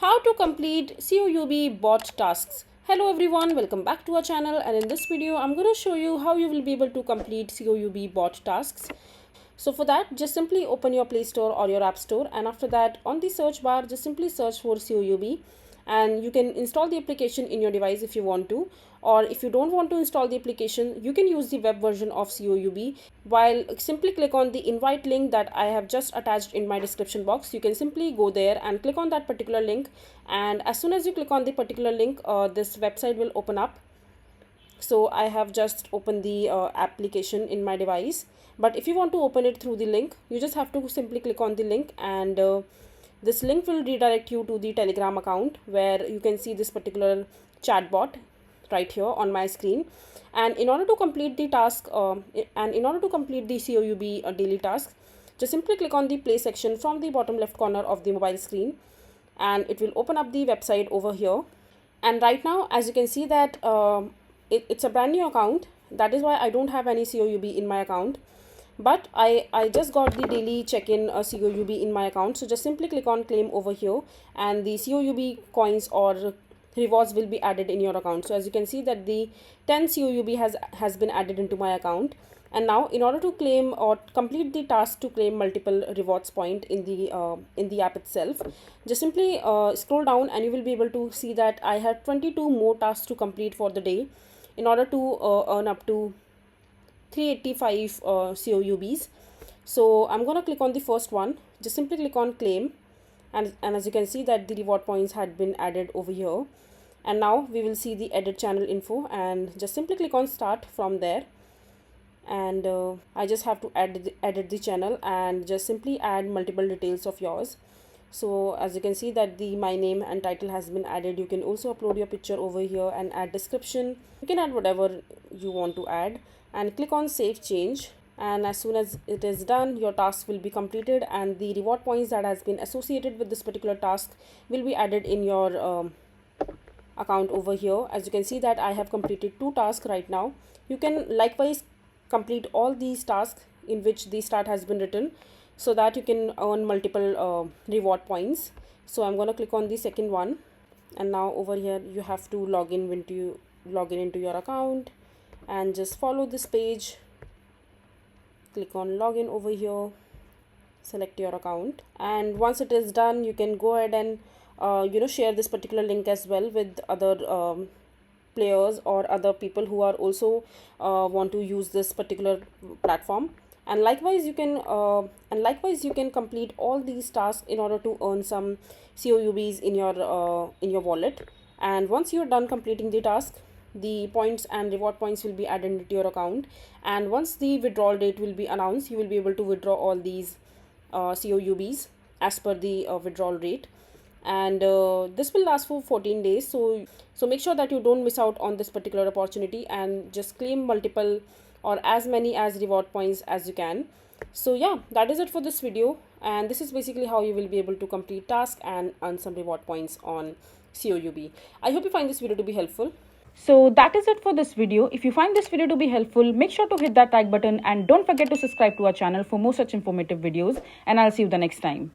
How to complete COUB bot tasks. Hello everyone, welcome back to our channel, and in this video I'm going to show you how you will be able to complete COUB bot tasks. So for that, just simply open your Play Store or your App Store, and after that on the search bar just simply search for COUB, and you can install the application in your device if you want to, or if you don't want to install the application, you can use the web version of COUB. While simply click on the invite link that I have just attached in my description box. You can simply go there and click on that particular link, and as soon as you click on the particular link, this website will open up. So I have just opened the application in my device, but if you want to open it through the link, you just have to simply click on the link, and this link will redirect you to the Telegram account where you can see this particular chatbot right here on my screen. And in order to complete the task in order to complete the COUB daily task, just simply click on the play section from the bottom left corner of the mobile screen, and it will open up the website over here. And right now, as you can see that it's a brand new account, that is why I don't have any COUB in my account, but I just got the daily check-in COUB in my account. So just simply click on claim over here, and the COUB coins or rewards will be added in your account. So as you can see that the 10 COUB has been added into my account. And now in order to claim or complete the task to claim multiple rewards point in the app itself, just simply scroll down, and you will be able to see that I have 22 more tasks to complete for the day in order to earn up to 385 COUBs. So I'm gonna click on the first one. Just simply click on claim, and as you can see that the reward points had been added over here. And now we will see the edit channel info, and just simply click on start from there. And I just have to edit the channel and just simply add multiple details of yours. So as you can see that the my name and title has been added. You can also upload your picture over here and add description. You can add whatever you want to add, and click on save change. And as soon as it is done, your task will be completed, and the reward points that has been associated with this particular task will be added in your account over here. As you can see that I have completed 2 tasks right now. You can likewise complete all these tasks in which the start has been written, so that you can earn multiple reward points. So I'm going to click on the second one, and now over here you have to log in into your account, and just follow this page. Click on login over here, select your account, and once it is done, you can go ahead and share this particular link as well with other players or other people who are also want to use this particular platform. And likewise you can complete all these tasks in order to earn some COUBs in your wallet. And once you're done completing the task, the points and reward points will be added into your account, and once the withdrawal date will be announced, you will be able to withdraw all these COUBs as per the withdrawal rate. And this will last for 14 days. So make sure that you don't miss out on this particular opportunity, and just claim multiple or as many as reward points as you can. So yeah, that is it for this video, and this is basically how you will be able to complete task and earn some reward points on COUB. I hope you find this video to be helpful. So that is it for this video. If you find this video to be helpful, make sure to hit that like button, and don't forget to subscribe to our channel for more such informative videos, and I'll see you the next time.